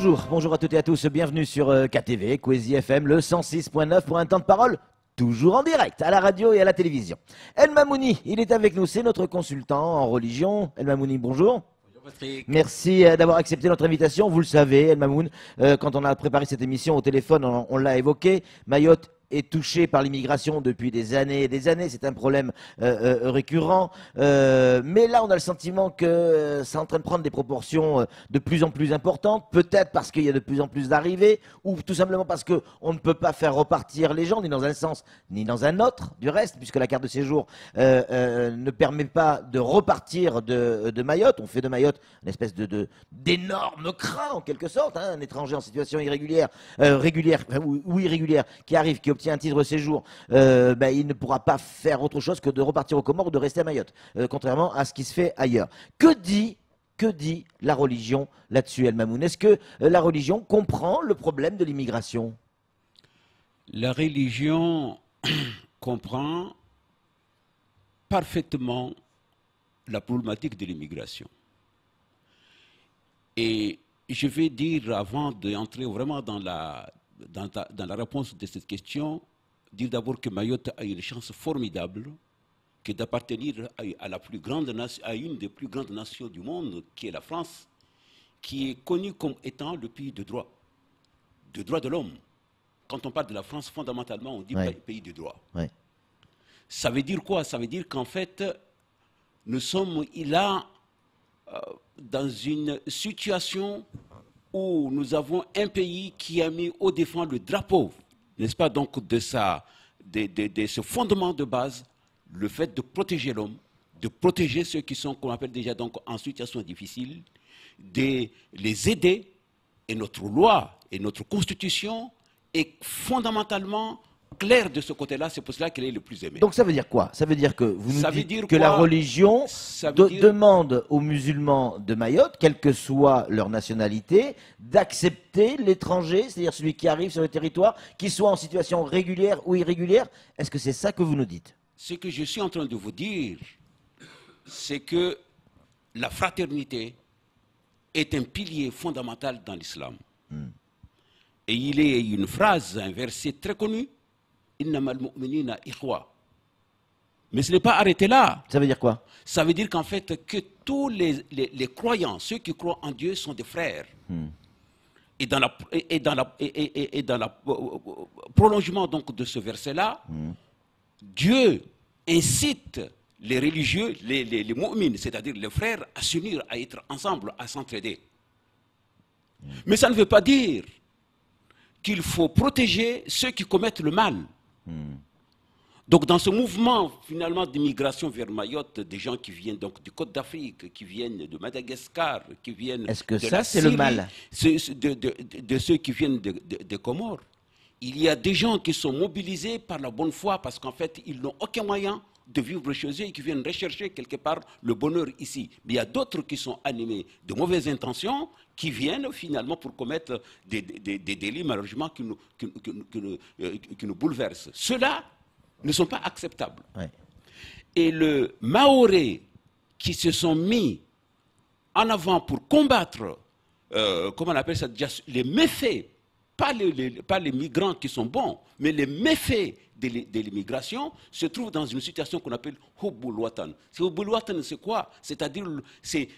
Bonjour, bonjour à toutes et à tous, bienvenue sur KTV, Kwezi FM, le 106.9 pour un temps de parole toujours en direct, à la radio et à la télévision. El Mamouni, il est avec nous, c'est notre consultant en religion. El Mamouni, bonjour. Bonjour Patrick. Merci d'avoir accepté notre invitation. Vous le savez, El Mamoun, quand on a préparé cette émission au téléphone, on l'a évoqué, Mayotte est touché par l'immigration depuis des années et des années. C'est un problème récurrent. Mais là, on a le sentiment que c'est en train de prendre des proportions de plus en plus importantes. Peut-être parce qu'il y a de plus en plus d'arrivées, ou tout simplement parce qu'on ne peut pas faire repartir les gens, ni dans un sens, ni dans un autre, du reste, puisque la carte de séjour ne permet pas de repartir de Mayotte. On fait de Mayotte une espèce d'énorme crin, en quelque sorte, hein, un étranger en situation irrégulière, régulière ou irrégulière, qui arrive, qui obtient un titre de séjour, il ne pourra pas faire autre chose que de repartir aux Comores ou de rester à Mayotte, contrairement à ce qui se fait ailleurs. Que dit la religion là-dessus, El Mamoun? Est-ce que la religion comprend le problème de l'immigration? La religion comprend parfaitement la problématique de l'immigration. Et je vais dire, avant d'entrer vraiment dans la réponse de cette question, dire d'abord que Mayotte a une chance formidable que d'appartenir à une des plus grandes nations du monde, qui est la France, qui est connue comme étant le pays de droit de l'homme. Quand on parle de la France, fondamentalement, on dit pays de droit. Ouais. Ça veut dire quoi? Ça veut dire qu'en fait, nous sommes là dans une situation où nous avons un pays qui a mis au défend le drapeau, n'est-ce pas, donc de ce fondement de base, le fait de protéger l'homme, de protéger ceux qui sont, qu'on appelle déjà donc en situation difficile, de les aider. Et notre loi et notre constitution est fondamentalement claire de ce côté-là, c'est pour cela qu'elle est le plus aimée. Donc ça veut dire quoi? Ça veut dire que vous nous dites que quoi? la religion dire... demande aux musulmans de Mayotte, quelle que soit leur nationalité, d'accepter l'étranger, c'est-à-dire celui qui arrive sur le territoire, qu'il soit en situation régulière ou irrégulière. Est-ce que c'est ça que vous nous dites? Ce que je suis en train de vous dire, c'est que la fraternité est un pilier fondamental dans l'islam. Et il est une phrase, un verset très connu, Innamal mu'minina ikhwa. Mais ce n'est pas arrêté là. Ça veut dire quoi? Ça veut dire qu'en fait, que tous les croyants, ceux qui croient en Dieu, sont des frères. Et dans le prolongement donc de ce verset-là, Dieu incite les religieux, les mu'mines, c'est-à-dire les frères, à s'unir, à être ensemble, à s'entraider. Mais ça ne veut pas dire qu'il faut protéger ceux qui commettent le mal. Donc dans ce mouvement finalement d'immigration vers Mayotte, des gens qui viennent donc du Côte d'Afrique, qui viennent de Madagascar, qui viennent Est-ce que de ça la c'est Syrie, le mal? de ceux qui viennent des Comores, il y a des gens qui sont mobilisés par la bonne foi parce qu'en fait ils n'ont aucun moyen de vivre chez eux et qui viennent rechercher quelque part le bonheur ici. Mais il y a d'autres qui sont animés de mauvaises intentions, qui viennent finalement pour commettre des délits malheureusement qui nous bouleversent. Ceux-là ne sont pas acceptables. Ouais. Et le Maoré qui se sont mis en avant pour combattre, comment on appelle ça, les méfaits, pas les migrants qui sont bons, mais les méfaits de l'immigration, se trouvent dans une situation qu'on appelle Hubbul Watan. Hubbul Watan, c'est quoi? C'est-à-dire, c'est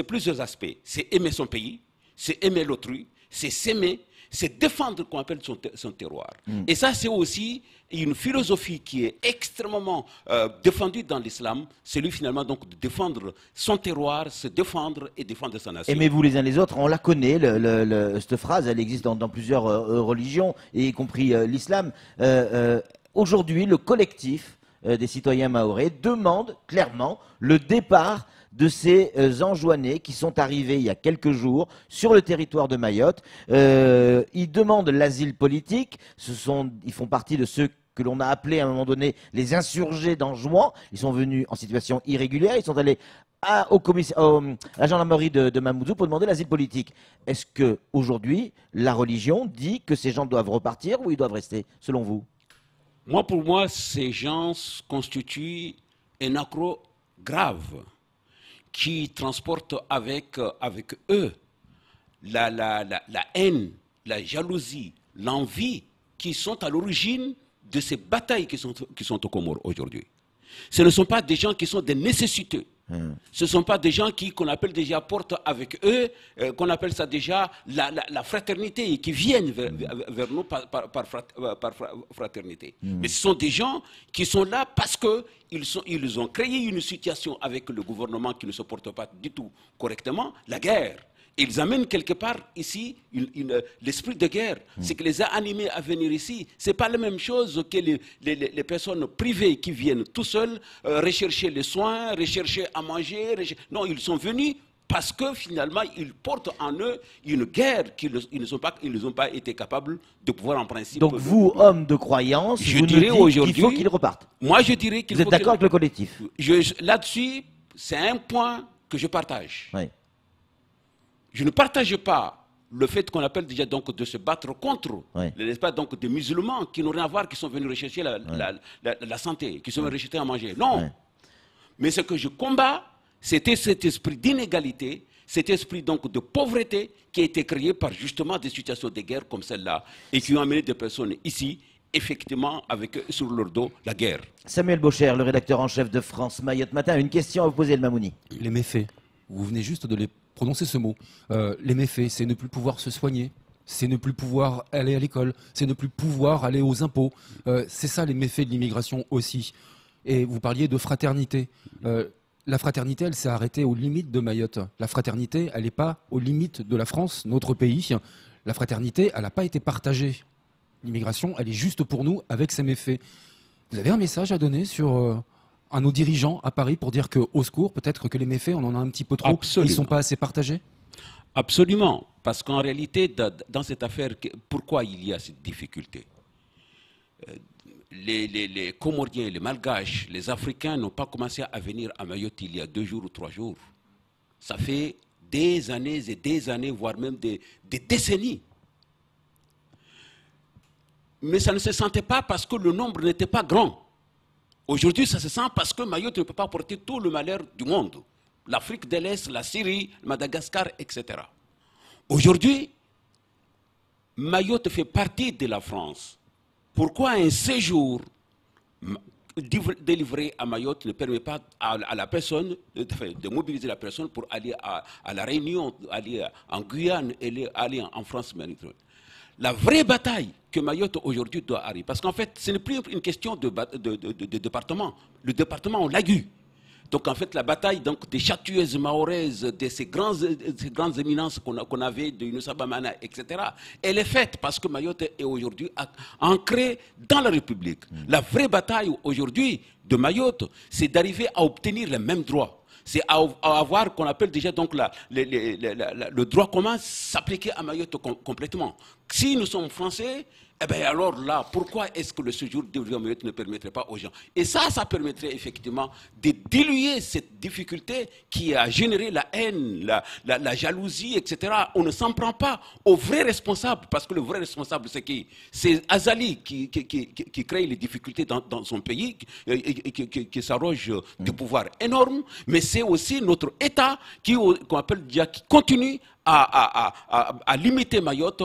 plusieurs aspects. C'est aimer son pays, c'est aimer l'autrui, c'est s'aimer, c'est défendre qu'on appelle son terroir. Et ça, c'est aussi une philosophie qui est extrêmement défendue dans l'islam, c'est lui finalement donc de défendre son terroir, se défendre et défendre sa nation. Aimez-vous les uns les autres, on la connaît, cette phrase, elle existe dans plusieurs religions, y compris l'islam. Aujourd'hui, le collectif des citoyens mahorais demande clairement le départ de ces enjoignés qui sont arrivés il y a quelques jours sur le territoire de Mayotte. Ils demandent l'asile politique, ils font partie de ceux que l'on a appelés à un moment donné les insurgés d'Anjouan. Ils sont venus en situation irrégulière, ils sont allés à la gendarmerie de Mamoudzou pour demander l'asile politique. Est-ce qu'aujourd'hui, la religion dit que ces gens doivent repartir ou ils doivent rester, selon vous? Pour moi, ces gens constituent un accroc grave qui transportent avec eux la haine, la jalousie, l'envie qui sont à l'origine de ces batailles qui sont aux Comores aujourd'hui. Ce ne sont pas des gens qui sont des nécessiteux. Ce ne sont pas des gens qu'on appelle déjà portent avec eux, qu'on appelle ça déjà la fraternité et qui viennent vers nous par fraternité. Mais ce sont des gens qui sont là parce qu'ils ont créé une situation avec le gouvernement qui ne se porte pas du tout correctement, la guerre. Ils amènent quelque part ici l'esprit de guerre. Ce qui les a animés à venir ici, ce n'est pas la même chose que les personnes privées qui viennent tout seuls rechercher les soins, rechercher à manger. Non, ils sont venus parce que finalement, ils portent en eux une guerre qu'ils n'ont pas été capables de pouvoir en principe. Donc vous, hommes de croyance, vous nous dites qu'il faut qu'ils repartent. Moi, je dirais qu'il faut. Vous êtes d'accord avec le collectif? Là-dessus, c'est un point que je partage. Oui. Je ne partage pas le fait qu'on appelle déjà donc de se battre contre l'espace donc des musulmans qui n'ont rien à voir, qui sont venus rechercher la santé, qui sont venus rechercher à manger. Non. Mais ce que je combats, c'était cet esprit d'inégalité, cet esprit donc de pauvreté qui a été créé par justement des situations de guerre comme celle-là et qui ont amené des personnes ici, effectivement, avec sur leur dos la guerre. Samuel Baucher, le rédacteur en chef de France Mayotte Matin, une question à vous poser, El Mamouni. Les méfaits, vous venez juste de les prononcer ce mot. Les méfaits, c'est ne plus pouvoir se soigner, c'est ne plus pouvoir aller à l'école, c'est ne plus pouvoir aller aux impôts. C'est ça les méfaits de l'immigration aussi. Et vous parliez de fraternité. La fraternité, elle s'est arrêtée aux limites de Mayotte. La fraternité, elle n'est pas aux limites de la France, notre pays. La fraternité, elle n'a pas été partagée. L'immigration, elle est juste pour nous avec ses méfaits. Vous avez un message à donner sur... à nos dirigeants à Paris pour dire qu'au secours, peut-être que les méfaits, on en a un petit peu trop, ils ne sont pas assez partagés? Absolument, parce qu'en réalité, dans cette affaire, pourquoi il y a cette difficulté? Les Comoriens, les Malgaches, les Africains n'ont pas commencé à venir à Mayotte il y a 2 jours ou 3 jours. Ça fait des années et des années, voire même des décennies. Mais ça ne se sentait pas parce que le nombre n'était pas grand. Aujourd'hui, ça se sent parce que Mayotte ne peut pas porter tout le malheur du monde. L'Afrique de l'Est, la Syrie, Madagascar, etc. Aujourd'hui, Mayotte fait partie de la France. Pourquoi un séjour délivré à Mayotte ne permet pas à la personne de mobiliser la personne pour aller à la Réunion, aller en Guyane, aller en France méridionale? La vraie bataille que Mayotte aujourd'hui doit arriver, parce qu'en fait, ce n'est plus une question de département. Le département, on l'a eu. Donc en fait, la bataille donc, des chatueuses mahoraises, de ces grandes éminences qu'on avait, de Younoussa Bamana, etc., elle est faite parce que Mayotte est aujourd'hui ancrée dans la République. La vraie bataille aujourd'hui de Mayotte, c'est d'arriver à obtenir les mêmes droits. C'est à avoir qu'on appelle déjà donc le droit commun s'appliquer à Mayotte complètement. Si nous sommes français, eh bien alors là, pourquoi est-ce que le séjour de Mayotte ne permettrait pas aux gens? Et ça permettrait effectivement de diluer cette difficulté qui a généré la haine, la jalousie, etc. On ne s'en prend pas aux vrais responsables, parce que le vrai responsable, c'est qui? C'est Azali qui crée les difficultés dans son pays, qui s'arroge de pouvoir énorme, mais c'est aussi notre État qui continue à limiter Mayotte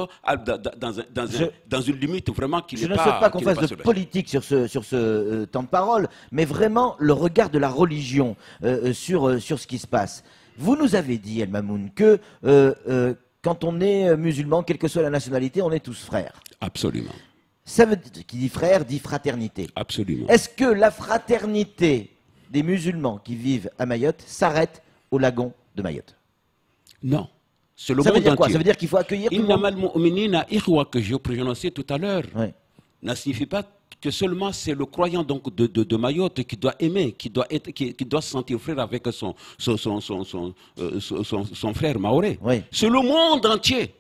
dans une limite vraiment qui n'est pas... Je ne souhaite pas qu'on fasse de politique sur ce temps de parole, mais vraiment le regard de la religion sur ce qui se passe. Vous nous avez dit, El Mamoun, que quand on est musulman, quelle que soit la nationalité, on est tous frères. Absolument. Ça veut dire, qui dit frère, dit fraternité. Absolument. Est-ce que la fraternité des musulmans qui vivent à Mayotte s'arrête au lagon de Mayotte? Non. Ça veut dire quoi? Ça veut dire qu'il faut accueillir tout le monde. Que j'ai prononcé tout à l'heure, ne signifie pas que seulement c'est le croyant donc de Mayotte qui doit aimer, qui doit se sentir frère avec son frère maoré. C'est le monde entier.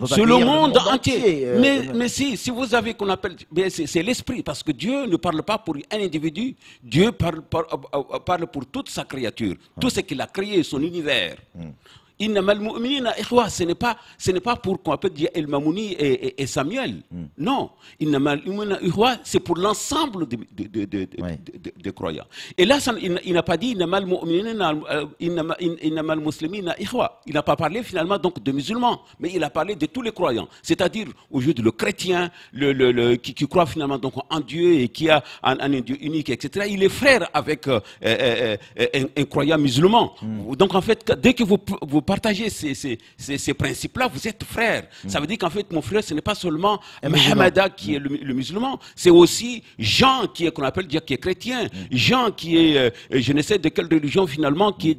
C'est le monde entier. Mais si vous avez qu'on appelle, c'est l'esprit, parce que Dieu ne parle pas pour un individu, Dieu parle pour toute sa créature, tout ce qu'il a créé, son univers. Innamal mu'minina ikhwa, ce n'est pas pour qu'on peut dire El Mamouni et Samuel. Non. Innamal mu'minina ikhwa, c'est pour l'ensemble des croyants. Et là, il n'a pas dit Innamal mu'minina, Innamal muslimina ikhwa. Il n'a pas parlé finalement donc de musulmans, mais il a parlé de tous les croyants. C'est-à-dire aujourd'hui le chrétien, qui croit finalement donc en Dieu et qui a un Dieu unique, etc. Il est frère avec un croyant musulman. Donc en fait, dès que vous partagez ces principes-là, vous êtes frères. Ça veut dire qu'en fait, mon frère, ce n'est pas seulement Mohameda qui est le musulman, c'est aussi Jean qu'on appelle dire qui est chrétien, Jean qui est, je ne sais de quelle religion finalement, qui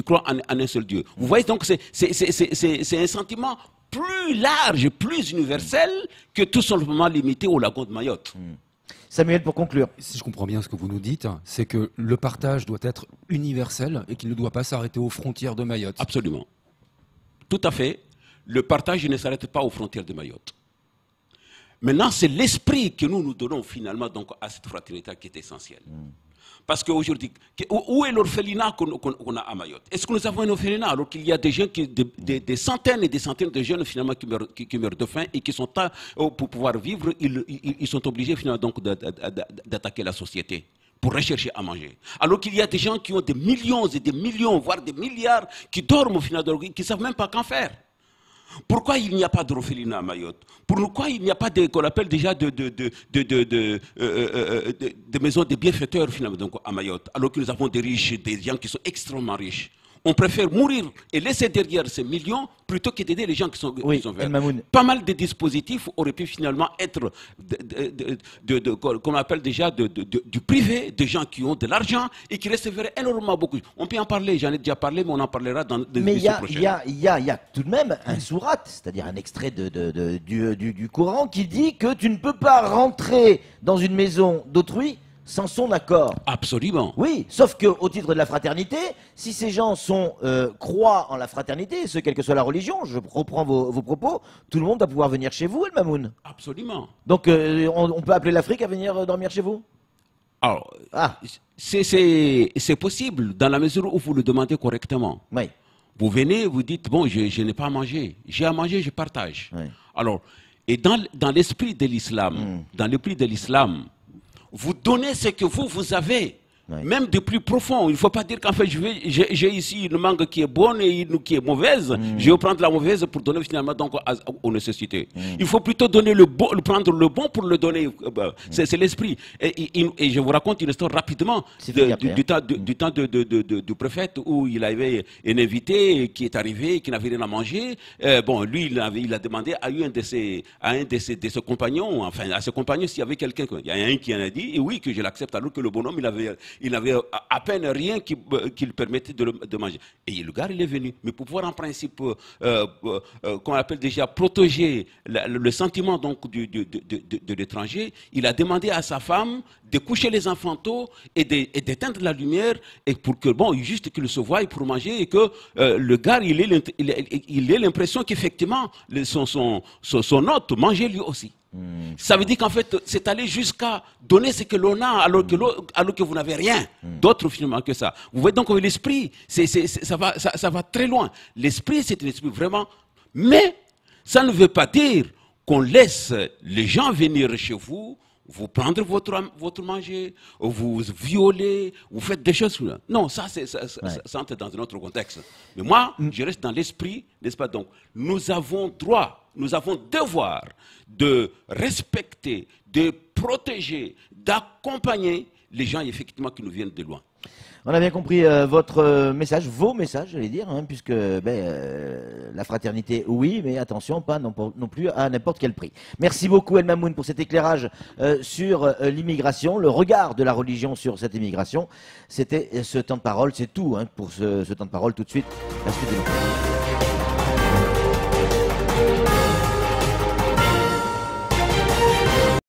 croit en un seul Dieu. Vous voyez, donc c'est un sentiment plus large, plus universel que tout simplement limité au lagon de Mayotte. Samuel, pour conclure. Si je comprends bien ce que vous nous dites, c'est que le partage doit être universel et qu'il ne doit pas s'arrêter aux frontières de Mayotte. Absolument. Tout à fait. Le partage ne s'arrête pas aux frontières de Mayotte. Maintenant, c'est l'esprit que nous donnons finalement donc, à cette fraternité qui est essentielle. Parce qu'aujourd'hui, où est l'orphelinat qu'on a à Mayotte? Est-ce que nous avons un orphelinat alors qu'il y a des gens, des centaines et des centaines de jeunes finalement qui meurent de faim et qui sont pour pouvoir vivre, ils sont obligés finalement donc d'attaquer la société pour rechercher à manger. Alors qu'il y a des gens qui ont des millions et des millions, voire des milliards, qui dorment au final qui ne savent même pas qu'en faire. Pourquoi il n'y a pas d'orphelinat à Mayotte? Pourquoi il n'y a pas qu'on appelle déjà de maisons de bienfaiteurs finalement donc, à Mayotte, alors que nous avons des riches, des gens qui sont extrêmement riches? On préfère mourir et laisser derrière ces millions plutôt que d'aider les gens qui sont verts. Pas mal de dispositifs auraient pu finalement être, qu'on appelle déjà du privé, des gens qui ont de l'argent et qui recevraient énormément beaucoup. On peut en parler, j'en ai déjà parlé, mais on en parlera dans des émissions prochaines. Mais il y a tout de même un sourate, c'est-à-dire un extrait du Coran qui dit que tu ne peux pas rentrer dans une maison d'autrui sans son accord. Absolument. Oui, sauf qu'au titre de la fraternité, si ces gens croient en la fraternité, ce quelle que soit la religion, je reprends vos propos, tout le monde va pouvoir venir chez vous, El Mamoun. Absolument. Donc on peut appeler l'Afrique à venir dormir chez vous? Alors, c'est possible dans la mesure où vous le demandez correctement. Oui. Vous venez, vous dites, bon, je n'ai pas à manger. J'ai à manger, je partage. Oui. Alors, et dans l'esprit de l'islam, vous donnez ce que vous avez, même de plus profond. Il ne faut pas dire qu'en fait, j'ai ici une mangue qui est bonne et une qui est mauvaise. Je vais prendre la mauvaise pour donner finalement donc, aux nécessités. Il faut plutôt donner prendre le bon pour le donner. C'est l'esprit. Et je vous raconte une histoire rapidement du temps du prophète où il avait un invité qui est arrivé, qui n'avait rien à manger. Bon, lui, il a demandé à un de ses compagnons, enfin à ses compagnons s'il y avait quelqu'un. Il y a un qui en a dit, et oui, que je l'accepte, alors que le bonhomme, il avait à peine rien qui le permettait de manger. Et le gars, il est venu. Mais pour pouvoir en principe, qu'on appelle déjà protéger le sentiment donc, de l'étranger, il a demandé à sa femme de coucher les enfants tôt et d'éteindre la lumière et pour que, bon, juste qu'il se voie pour manger et que le gars, il ait l'impression qu'effectivement, son hôte mangeait lui aussi. Ça veut dire qu'en fait, c'est aller jusqu'à donner ce que l'on a alors que vous n'avez rien d'autre finalement que ça. Vous voyez donc l'esprit, ça va très loin. L'esprit, c'est un esprit vraiment... Mais ça ne veut pas dire qu'on laisse les gens venir chez vous, vous prendre votre manger, vous violer, vous faites des choses. Non, ça entre dans un autre contexte. Mais moi, je reste dans l'esprit, n'est-ce pas? Donc, nous avons droit, nous avons devoir de respecter, de protéger, d'accompagner les gens effectivement qui nous viennent de loin. On a bien compris votre message, vos messages, j'allais dire, hein, puisque la fraternité, oui, mais attention, pas non plus à n'importe quel prix. Merci beaucoup, El Mamoun, pour cet éclairage sur l'immigration, le regard de la religion sur cette immigration. C'était ce temps de parole, c'est tout hein, pour ce temps de parole. Tout de suite, la suite de l'interview.